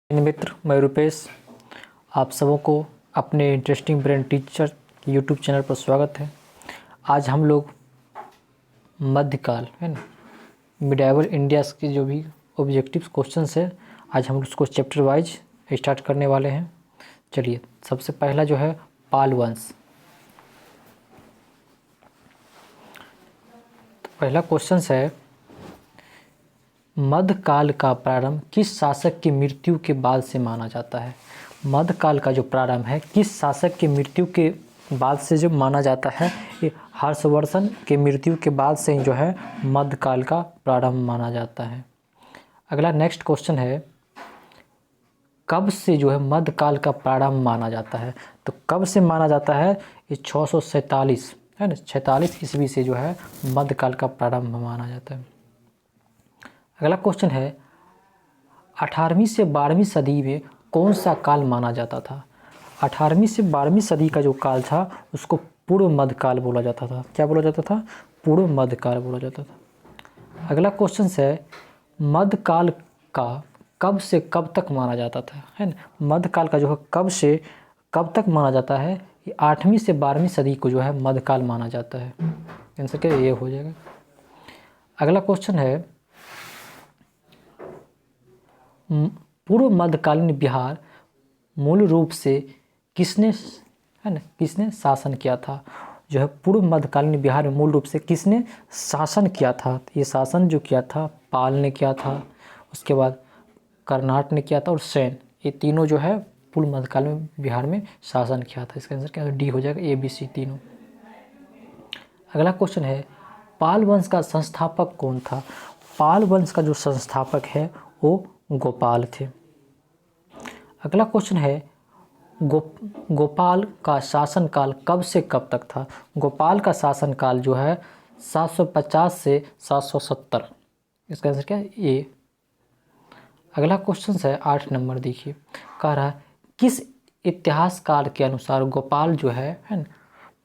मित्र मैं रुपेश, आप सबों को अपने interesting brain teacher YouTube channel पर स्वागत है। आज हम लोग मध्यकाल है ना, मिडाइवल इंडिया के जो भी ऑब्जेक्टिव क्वेश्चंस है, आज हम उसको चैप्टर वाइज स्टार्ट करने वाले हैं। चलिए, सबसे पहला जो है पाल वंश। तो पहला क्वेश्चन है, मध्यकाल का प्रारंभ किस शासक की मृत्यु के बाद से माना जाता है। मध्यकाल का जो प्रारंभ है किस शासक की मृत्यु के बाद से जो माना जाता है, ये हर्षवर्धन के मृत्यु के बाद से जो है मध्यकाल का प्रारंभ माना जाता है। अगला नेक्स्ट क्वेश्चन है, कब से जो है मध्यकाल का प्रारंभ माना जाता है। तो कब से माना जाता है, ये 647 है ना, 46 ईस्वी से जो है मध्यकाल का प्रारंभ माना जाता है। अगला क्वेश्चन है, 18वीं से 12वीं सदी में कौन सा काल माना जाता था। 18वीं से 12वीं सदी का जो काल था उसको पूर्व मध्यकाल बोला जाता था। क्या बोला जाता था? पूर्व मध्यकाल बोला जाता था। अगला क्वेश्चन है, मध्यकाल का कब से कब तक माना जाता था, है ना। मध्यकाल का जो है कब से कब तक माना जाता है, ये 8वीं से 12वीं सदी को जो है मध्यकाल माना जाता है। आंसर क्या ये हो जाएगा। अगला क्वेश्चन है, पूर्व मध्यकालीन बिहार मूल रूप से किसने शासन किया था। जो है पूर्व मध्यकालीन बिहार में मूल रूप से किसने शासन किया था। ये शासन जो किया था पाल ने किया था, उसके बाद कर्नाट ने किया था और सेन, ये तीनों जो है पूर्व मध्यकालीन बिहार में शासन किया था। इसका आंसर क्या है? डी हो जाएगा, ए बी सी तीनों। अगला क्वेश्चन है, पाल वंश का संस्थापक कौन था। पाल वंश का जो संस्थापक है वो गोपाल थे। अगला क्वेश्चन है, गोपाल का शासनकाल कब से कब तक था। गोपाल का शासनकाल जो है 750 से 770। इसका आंसर क्या है? ए। अगला क्वेश्चन है 8 नंबर, देखिए कह रहा है, किस इतिहासकार के अनुसार गोपाल जो है ना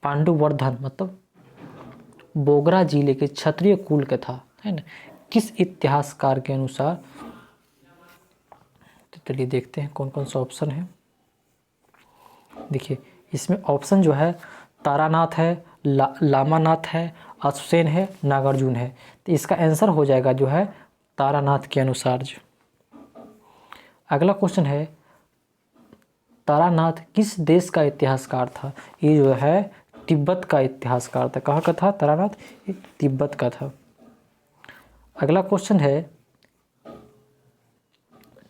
पांडुवर्धन मतलब बोगरा जिले के क्षत्रिय कुल का था, है ना। किस इतिहासकार के अनुसार। तो चलिए देखते हैं कौन कौन सा ऑप्शन है। देखिए इसमें ऑप्शन जो है तारानाथ है, लामानाथ है, अश्वसेन है, नागार्जुन है। तो इसका आंसर हो जाएगा जो है तारानाथ के अनुसार। जो अगला क्वेश्चन है, तारानाथ किस देश का इतिहासकार था। ये जो है तिब्बत का इतिहासकार था। कहाँ का था तारानाथ? ये तिब्बत का था। अगला क्वेश्चन है,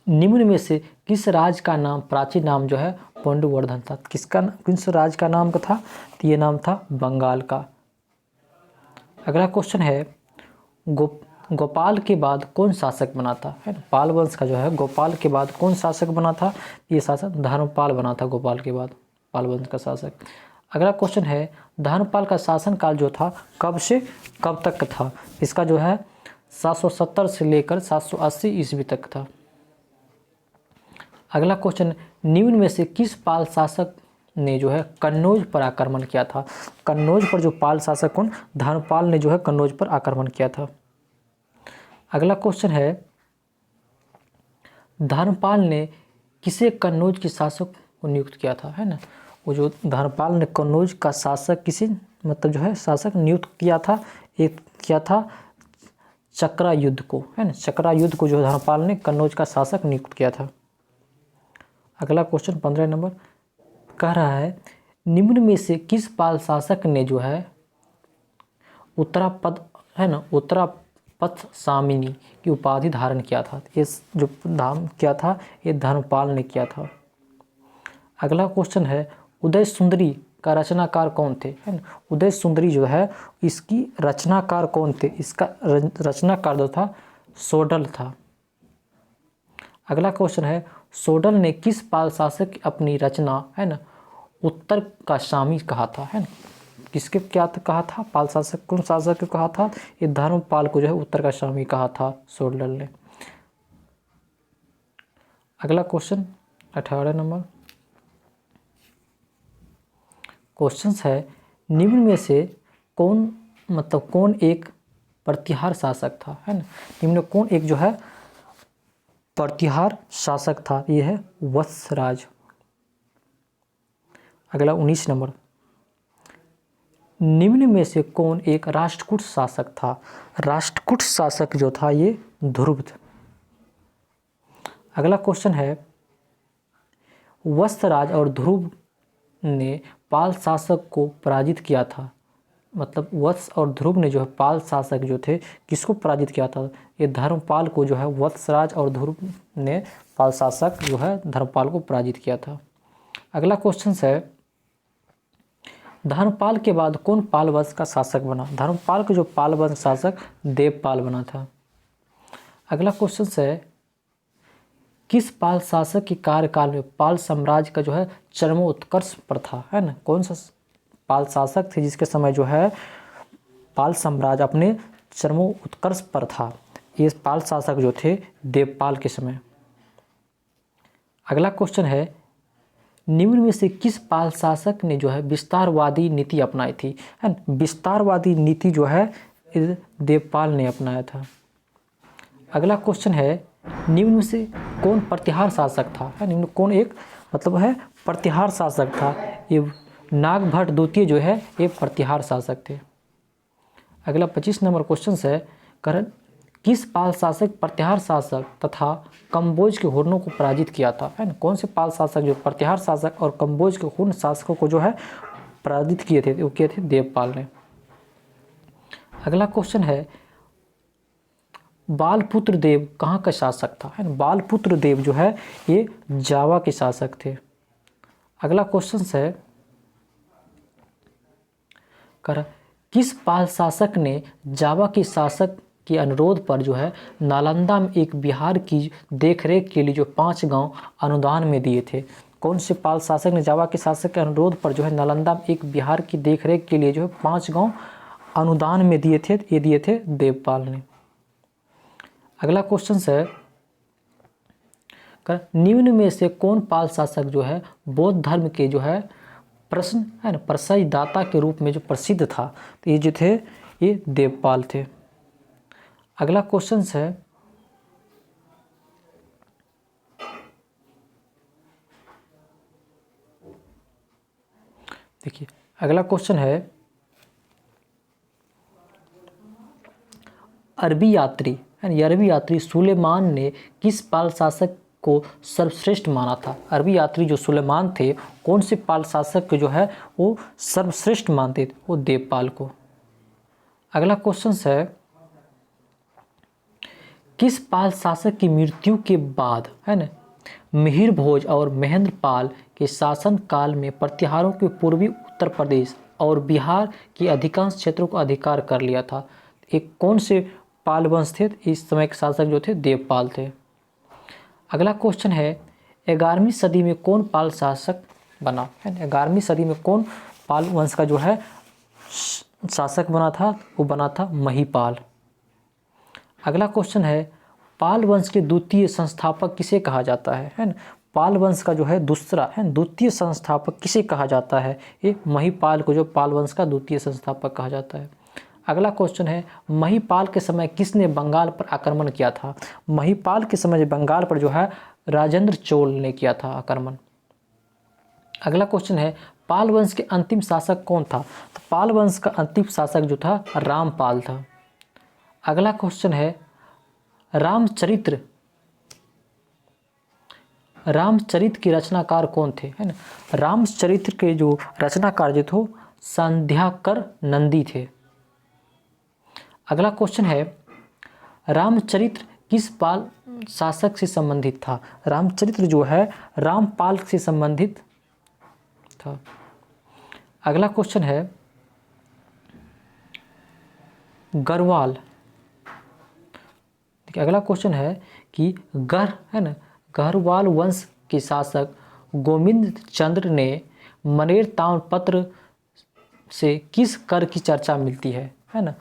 निम्न में से किस राज का नाम प्राचीन नाम जो है पांडुवर्धन था। किस राज का नाम का था? तो ये नाम था बंगाल का। अगला क्वेश्चन है, गोपाल के बाद कौन शासक बना था, है ना। पाल वंश का जो है गोपाल के बाद कौन शासक बना था। ये शासक धर्मपाल बना था गोपाल के बाद, पाल वंश का शासक। अगला क्वेश्चन है, धर्मपाल का शासनकाल जो था कब से कब तक था। इसका जो है 770 से लेकर 780 ईस्वी तक था। अगला क्वेश्चन, निम्न में से किस पाल शासक ने जो है कन्नौज पर आक्रमण किया था। कन्नौज पर जो पाल शासक कौन? धर्मपाल ने जो है कन्नौज पर आक्रमण किया था। अगला क्वेश्चन है, धर्मपाल ने किसे कन्नौज के शासक को नियुक्त किया था, है ना। वो जो धर्मपाल ने कन्नौज का शासक किसी मतलब जो है शासक नियुक्त किया था, एक किया था चक्रा युद्ध को, है ना। चक्रा युद्ध को जो धर्मपाल ने कन्नौज का शासक नियुक्त किया था। अगला क्वेश्चन 15 नंबर कह रहा है, निम्न में से किस पाल शासक ने जो है उत्तरापद है ना उत्तरापथ सामिनी की उपाधि धारण किया था। ये जो धाम किया था ये धर्मपाल ने किया था। अगला क्वेश्चन है, उदय सुंदरी का रचनाकार कौन थे, है ना। उदय सुंदरी जो है इसकी रचनाकार कौन थे। इसका रचनाकार जो था सोडल था। अगला क्वेश्चन है, सोडल ने किस पाल शासक की अपनी रचना है ना उत्तर का शामी कहा था, है ना। किसके क्या कहा था? पाल शासक कौन शासक को कहा था? ये धर्मपाल को जो है उत्तर का शामी कहा था सोडल ने। अगला क्वेश्चन 18 नंबर क्वेश्चन है, निम्न में से कौन एक प्रतिहार शासक था, है ना। निम्न कौन एक जो है प्रतिहार शासक था? ये है वत्सराज। अगला 19 नंबर, निम्न में से कौन एक राष्ट्रकूट शासक था? राष्ट्रकूट शासक जो था ये ध्रुव था। अगला क्वेश्चन है, वत्सराज और ध्रुव ने पाल शासक को पराजित किया था। मतलब वत्स और ध्रुव ने जो है पाल शासक जो थे किसको पराजित किया था? ये धर्मपाल को जो है वत्सराज और ध्रुव ने पाल शासक जो है धर्मपाल को पराजित किया था। अगला क्वेश्चन है, धर्मपाल के बाद कौन पाल वंश का शासक बना? धर्मपाल के जो पाल वंश शासक देवपाल बना था। अगला क्वेश्चन है, किस पाल शासक के कार्यकाल में पाल साम्राज्य का जो है चरमोत्कर्ष पर था? है ना, कौन सा पाल शासक थे जिसके समय जो है पाल साम्राज्य अपने चरमोत्कर्ष पर था? ये पाल शासक जो थे देवपाल के समय। अगला क्वेश्चन है, निम्न में से किस पाल शासक ने जो है विस्तारवादी नीति अपनाई थी? है ना, विस्तारवादी नीति जो है देवपाल ने अपनाया था। अगला क्वेश्चन है, निम्न में से कौन प्रतिहार शासक था? है निम्न कौन एक मतलब है प्रतिहार शासक था? ये नागभट्ट द्वितीय जो है ये प्रतिहार शासक थे। अगला 25 नंबर क्वेश्चन है, करण किस पाल शासक प्रतिहार शासक तथा कम्बोज के हुर्नों को पराजित किया था? है ना, कौन से पाल शासक जो प्रतिहार शासक और कम्बोज के हुर्न शासकों को जो है पराजित किए थे? वो किए थे देवपाल ने। अगला क्वेश्चन है, बालपुत्र देव कहाँ का शासक था? है ना, बालपुत्र देव जो है ये जावा के शासक थे। अगला क्वेश्चन है, किस पाल शासक ने जावा के शासक के अनुरोध पर जो है नालंदा में एक विहार की देखरेख के लिए जो 5 गांव अनुदान में दिए थे? कौन से पाल शासक ने जावा के शासक के अनुरोध पर जो है नालंदा में एक विहार की देखरेख के लिए जो है 5 गांव अनुदान में दिए थे? ये दिए थे देवपाल ने। अगला क्वेश्चन है, निम्न में से कौन पाल शासक जो है बौद्ध धर्म के जो है प्रश्न है ना प्रशय दाता के रूप में जो प्रसिद्ध था? तो ये जो थे ये देवपाल थे। अगला क्वेश्चन है, देखिए अगला क्वेश्चन है, अरबी यात्री अरबी यात्री सुलेमान ने किस पाल शासक को सर्वश्रेष्ठ माना था? अरबी यात्री जो सुलेमान थे कौन से पाल शासक को जो है वो सर्वश्रेष्ठ मानते थे? वो देवपाल को। अगला क्वेश्चन है, किस पाल शासक की मृत्यु के बाद है ना मिहिर भोज और महेंद्रपाल के शासन काल में प्रतिहारों के पूर्वी उत्तर प्रदेश और बिहार के अधिकांश क्षेत्रों को अधिकार कर लिया था? एक कौन से पाल वंश थे? इस समय के शासक जो थे देवपाल थे। अगला क्वेश्चन है, 11वीं सदी में कौन पाल शासक बना? है 11वीं सदी में कौन पाल वंश का जो है शासक बना था? वो बना था महिपाल। अगला क्वेश्चन है, पाल वंश के द्वितीय संस्थापक किसे कहा जाता है ना? पाल वंश का जो है दूसरा है द्वितीय संस्थापक किसे कहा जाता है? ये महिपाल को जो पाल वंश का द्वितीय संस्थापक कहा जाता है। अगला क्वेश्चन है, महिपाल के समय किसने बंगाल पर आक्रमण किया था? महिपाल के समय बंगाल पर जो है राजेंद्र चोल ने किया था आक्रमण। अगला क्वेश्चन है, पाल वंश के अंतिम शासक कौन था? तो पाल वंश का अंतिम शासक जो था रामपाल था। अगला क्वेश्चन है, रामचरित के रचनाकार कौन थे? है ना, रामचरित्र के जो रचनाकार जो थे संध्याकर नंदी थे। अगला क्वेश्चन है, रामचरित्र किस पाल शासक से संबंधित था? रामचरित्र जो है रामपाल से संबंधित था। अगला क्वेश्चन है, गढ़वाल। अगला क्वेश्चन है कि गढ़वाल वंश के शासक गोविंद चंद्र ने मनेर ताम्रपत्र से किस कर की चर्चा मिलती है ना?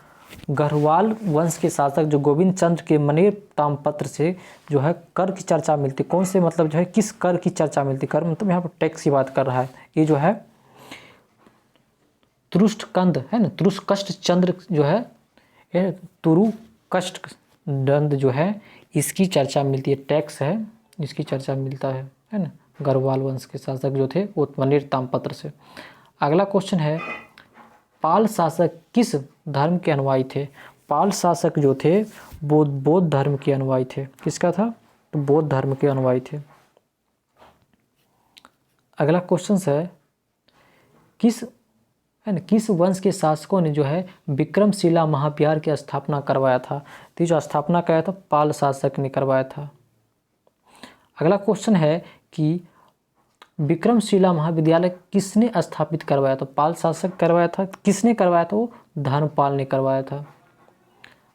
गढ़वाल वंश के शासक जो गोविंद चंद्र के मनेर ताम्रपत्र से जो है कर की चर्चा मिलती, कौन से मतलब जो है किस कर की चर्चा मिलती? कर मतलब यहाँ पर टैक्स की बात कर रहा है। ये जो है तुरुष्टकंद है ना, तुरुष्कष्ट चंद्र जो है तुरुकष्ट दंड जो है इसकी चर्चा मिलती है, टैक्स है, इसकी चर्चा मिलता है ना, गढ़वाल वंश के शासक जो थे उत्मनेर ताम्रपत्र से। अगला क्वेश्चन है, पाल शासक किस धर्म के अनुयायी थे? पाल शासक जो थे वो बौद्ध धर्म के अनुयायी थे। किसका था? तो बौद्ध धर्म के अनुयायी थे। अगला क्वेश्चन है, किस वंश के शासकों ने जो है विक्रमशिला महाविहार की स्थापना करवाया था? तो जो स्थापना कराया था पाल शासक ने करवाया था। अगला क्वेश्चन है कि विक्रमशिला महाविद्यालय किसने स्थापित करवाया? तो पाल शासक करवाया था। किसने करवाया था? वो धर्मपाल ने करवाया था।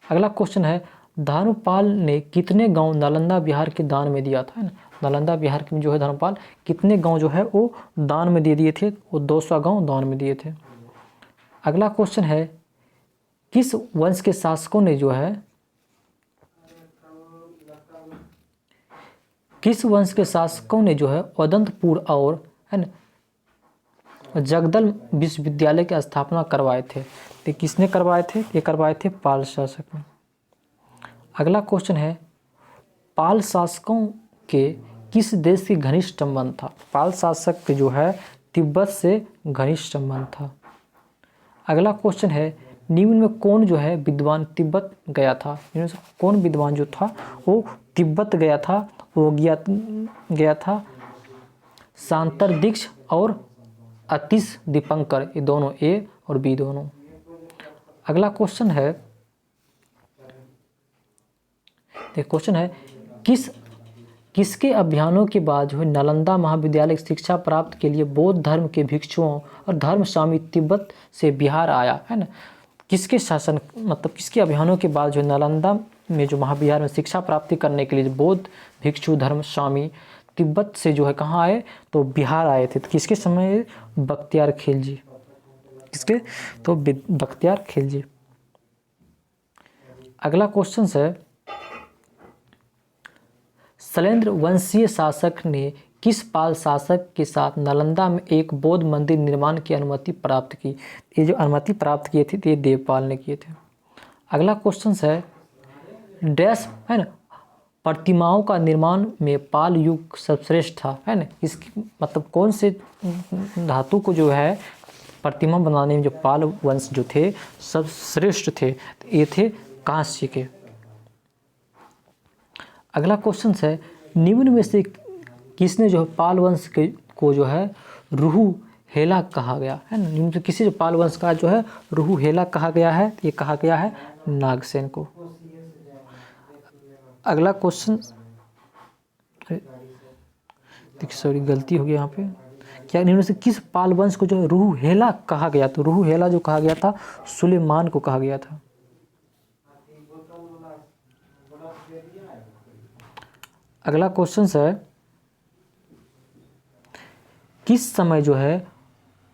अगला क्वेश्चन है, धर्मपाल ने कितने गांव नालंदा बिहार के दान में दिया था? नालंदा बिहार में जो है धर्मपाल कितने गांव जो है वो दान में दे दिए थे? वो 200 गांव दान में दिए थे। अगला क्वेश्चन है, किस वंश के शासकों ने जो है अदंतपुर और जगदल विश्वविद्यालय की स्थापना करवाए थे? तो किसने करवाए थे? ये करवाए थे पाल शासक ने। अगला क्वेश्चन है, पाल शासकों के किस देश की घनिष्ठ संबंध था? पाल शासक के जो है तिब्बत से घनिष्ठ संबंध था। अगला क्वेश्चन है, निम्न में कौन जो है विद्वान तिब्बत गया था? इनमें से कौन विद्वान जो था वो तिब्बत गया था? वो गया था शांतर दीक्ष और अतिश दीपंकर, ये दोनों, ए और बी दोनों। अगला क्वेश्चन है, किसके अभियानों के बाद जो है नालंदा महाविद्यालय शिक्षा प्राप्त के लिए बौद्ध धर्म के भिक्षुओं और धर्मस्वामी तिब्बत से बिहार आया? है ना, किसके शासन मतलब किसके अभियानों के बाद जो नालंदा में जो महाविहार में शिक्षा प्राप्ति करने के लिए बौद्ध भिक्षु धर्मस्वामी तिब्बत से जो है कहाँ आए? तो बिहार आए थे। तो किसके समय? बख्तियार खिलजी। किसके? तो बख्तियार खिलजी। अगला क्वेश्चन है, शैलेंद्र वंशीय शासक ने किस पाल शासक के साथ नालंदा में एक बौद्ध मंदिर निर्माण की अनुमति प्राप्त की? ये जो अनुमति प्राप्त किए थे ये देवपाल ने किए थे। अगला क्वेश्चन है, डैश है ना प्रतिमाओं का निर्माण में पाल युग सर्वश्रेष्ठ था? है ना, इसकी मतलब कौन से धातु को जो है प्रतिमा बनाने में जो पाल वंश जो थे सर्वश्रेष्ठ थे? तो ये थे कांस्य के। अगला क्वेश्चन है, निम्न में से किसने जो है पाल वंश को जो है रुहु हेला कहा गया? है ना, निम्न से किसी जो पाल वंश का जो है रुहु हेला कहा गया है? ये कहा गया है नागसेन को। अगला क्वेश्चन, सॉरी गलती हो गई यहाँ पे, क्या निम्न से किस पाल वंश को जो है रुहु हेला कहा गया? तो रुहु हेला जो कहा गया था सुलेमान को कहा गया था। अगला क्वेश्चन है, किस समय जो है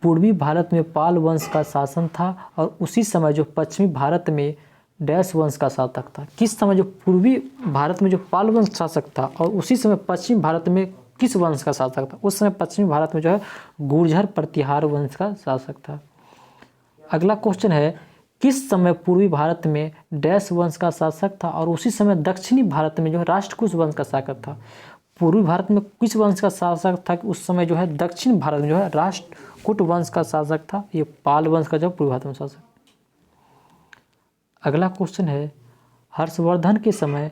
पूर्वी भारत में पाल वंश का शासन था और उसी समय जो पश्चिमी भारत में डैश वंश का शासक था? किस समय जो पूर्वी भारत में जो पाल वंश शासक था और उसी समय पश्चिमी भारत में किस वंश का शासक था? उस समय पश्चिमी भारत में जो है गुर्जर प्रतिहार वंश का शासक था। अगला क्वेश्चन है, किस समय पूर्वी भारत में डैश वंश का शासक था और उसी समय दक्षिणी भारत में जो है राष्ट्रकूट वंश का शासक था? पूर्वी भारत में किस वंश का शासक था कि उस समय जो है दक्षिण भारत में जो है राष्ट्रकूट वंश का शासक था? ये पाल वंश का जो पूर्वी भारत में शासक। अगला क्वेश्चन है, हर्षवर्धन के समय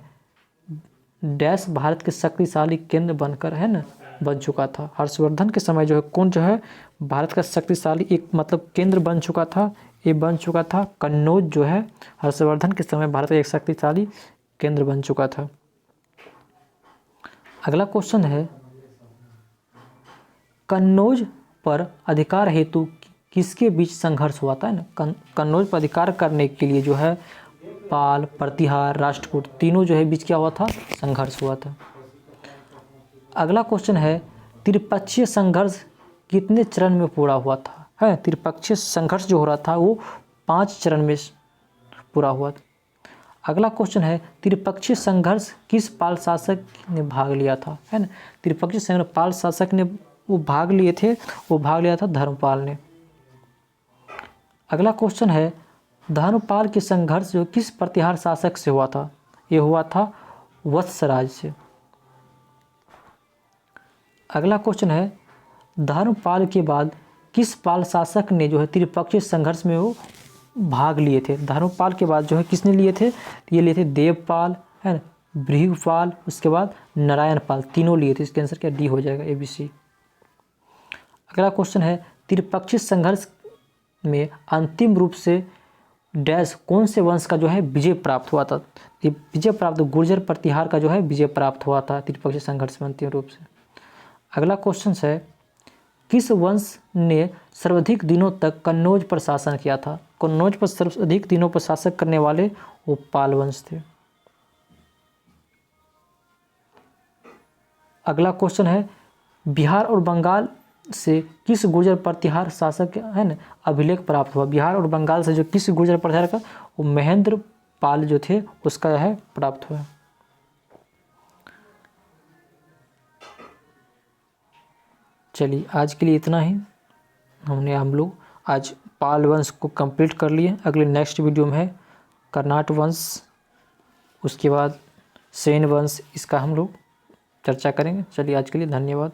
डैश भारत के शक्तिशाली केंद्र बनकर है ना बन चुका था? हर्षवर्धन के समय जो है कौन जो है भारत का शक्तिशाली एक मतलब केंद्र बन चुका था? ये बन चुका था कन्नौज जो है हर्षवर्धन के समय भारत का एक शक्तिशाली केंद्र बन चुका था। अगला क्वेश्चन है, कन्नौज पर अधिकार हेतु किसके बीच संघर्ष हुआ था? है ना, कन्नौज पर अधिकार करने के लिए जो है पाल, प्रतिहार, राष्ट्रकूट तीनों जो है बीच क्या हुआ था? संघर्ष हुआ था। अगला क्वेश्चन है, त्रिपक्षीय संघर्ष कितने चरण में पूरा हुआ था? है त्रिपक्षीय संघर्ष जो हो रहा था वो 5 चरण में पूरा हुआ था। अगला क्वेश्चन है, त्रिपक्षीय संघर्ष किस पाल शासक ने भाग लिया था? है ना, त्रिपक्षीय संघर्ष पाल शासक ने वो भाग लिए थे, वो भाग लिया था धर्मपाल ने। अगला क्वेश्चन है, धर्मपाल के संघर्ष जो किस प्रतिहार शासक से हुआ था? ये हुआ था वत्सराज से। अगला क्वेश्चन है धर्मपाल के बाद किस पाल शासक ने जो है त्रिपक्षीय संघर्ष में वो भाग लिए थे। धर्मपाल के बाद जो है किसने लिए थे, ये लिए थे देवपाल, है ना, भृगुपाल, उसके बाद नारायणपाल, तीनों लिए थे। इसके आंसर क्या डी हो जाएगा, ABC। अगला क्वेश्चन है त्रिपक्षीय संघर्ष में अंतिम रूप से डैश कौन से वंश का जो है विजय प्राप्त हुआ था। ये विजय प्राप्त गुर्जर प्रतिहार का जो है विजय प्राप्त हुआ था त्रिपक्षीय संघर्ष में अंतिम रूप से। अगला क्वेश्चन है किस वंश ने सर्वाधिक दिनों तक कन्नौज पर शासन किया था। कन्नौज पर सर्वाधिक दिनों पर शासन करने वाले वो पाल वंश थे। अगला क्वेश्चन है बिहार और बंगाल से किस गुर्जर प्रतिहार शासक है ना अभिलेख प्राप्त हुआ। बिहार और बंगाल से जो किस गुर्जर प्रतिहार का वो महेंद्र पाल जो थे उसका है प्राप्त हुआ। चलिए आज के लिए इतना ही। हम लोग आज पाल वंश को कंप्लीट कर लिए। अगले नेक्स्ट वीडियो में है कर्नाट वंश, उसके बाद सेन वंश, इसका हम लोग चर्चा करेंगे। चलिए आज के लिए धन्यवाद।